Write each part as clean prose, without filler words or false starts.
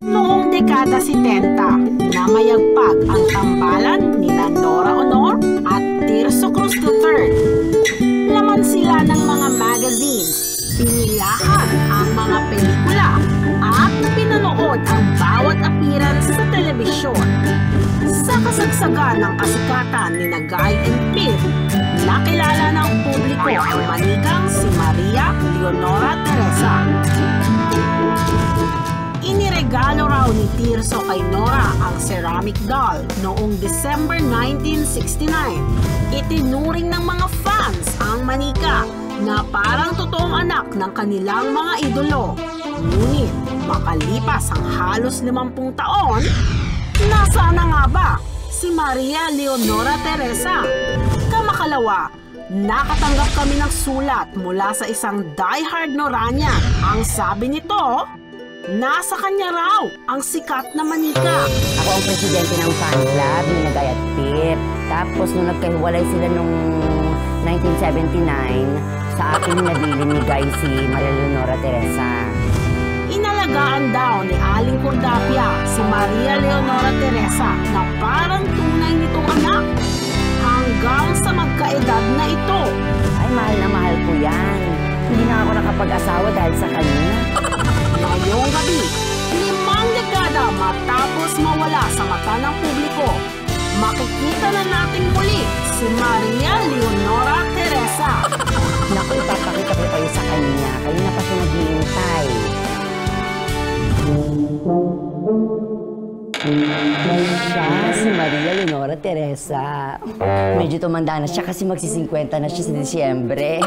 Noong dekada 70, namayagpag ang tambalan ni Nora Honor at Tirso Cruz III. Laman sila ng mga magazines, pinilahan ang mga pelikula, at pinanood ang bawat appearance sa telebisyon. Sa kasagsagan ng kasikatan ni Guy and Pip, nakilala ng publiko ang manikang si Maria Leonora Teresa. Iniregalo raw ni Tirso kay Nora ang ceramic doll noong December 1969. Itinuring ng mga fans ang manika na parang totoong anak ng kanilang mga idolo. Ngunit makalipas ang halos 50 taon, nasaan na nga ba si Maria Leonora Teresa? Kamakalawa, nakatanggap kami ng sulat mula sa isang diehard Noranian. Ang sabi nito, nasa kanya raw ang sikat na manika. Ako ang presidente ng fan club ni Guy at Pip. Tapos nung nagkahiwalay sila nung 1979, sa akin nabilin ni Guy si Maria Leonora Teresa. Inalagaan daw ni Aling Cordapia si Maria Leonora Teresa na parang tunay nitong anak. Hanggang sa magkaedad na ito. Ay, mahal na mahal ko yan. Hindi na ako nakapag-asawa dahil sa kanya. Ngayong gabi, 5 dekada matapos mawala sa mata ng publiko, makikita na natin muli si Maria Leonora Teresa. Naku, ipapakita ko kayo sa kanya. Kayo na pa siya naghihintay. Siya, si Maria Leonora Teresa. Medyo tumanda na siya kasi magsi-50 na siya sa Disyembre.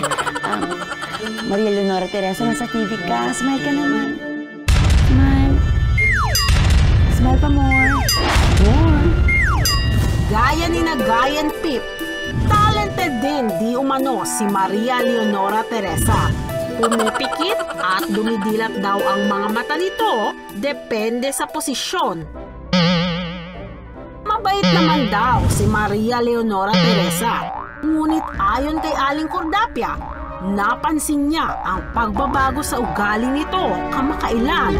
Maria Leonora Teresa, nasa TV ka. Smile ka naman. Smile. Smile pa more. More. Gaya ni Guy and Pip, talented din di umano si Maria Leonora Teresa. Pumipikit at dumidilat daw ang mga mata nito, depende sa posisyon. Mabait naman daw si Maria Leonora Teresa. Ngunit ayon kay Aling Cordapia, napansin niya ang pagbabago sa ugali nito kamakailan.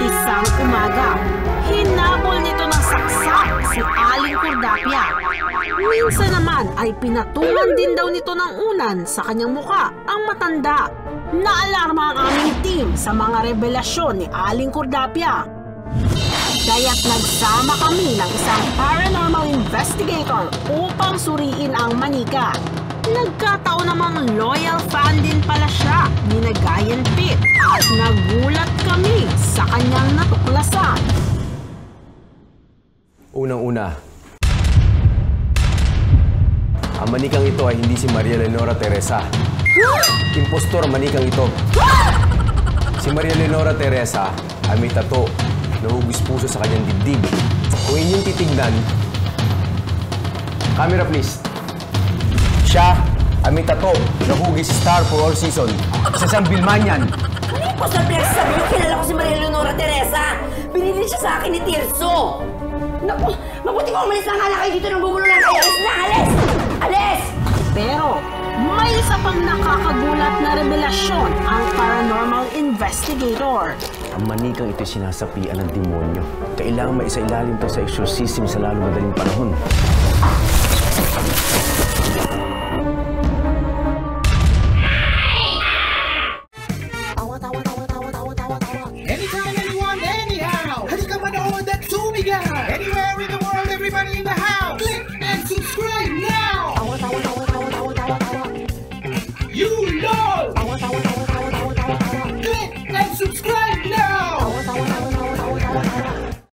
Isang umaga, hinabol nito ng saksak si Aling Cordapia. Minsan naman ay pinatungan din daw nito ng unan sa kanyang muka ang matanda. Naalarma ang aming team sa mga revelasyon ni Aling Cordapia. Kaya't nagsama kami ng isang paranormal investigator upang suriin ang manika. Nagkataon namang loyal fan din pala siya ni Guy and Pip at nagulat kami sa kanyang natuklasan. Unang-una, ang manikang ito ay hindi si Maria Leonora Teresa. Impostor ang manikang ito. Si Maria Leonora Teresa ay may tato na hugis puso sa kanyang dibdib. Kung inyong titignan, camera please. Siya ay may tato na hugis star for all season. Sa isang Bilmanian. Ano yung poster pinagsasabi? Kilala ko si Maria Leonora Teresa. Binili siya sa akin ni Tirso. Naku, mabuti ko umalis na nga na kayo dito ng gugulo lang kayo. Alis na, alis! Alis! Pero may isa pang nakakagulat na revelasyon ang paranormal investigator. Ang manikang ito sinasapian ng demonyo. Kailangan maisailalim to sa exorcism sa lalong madaling panahon.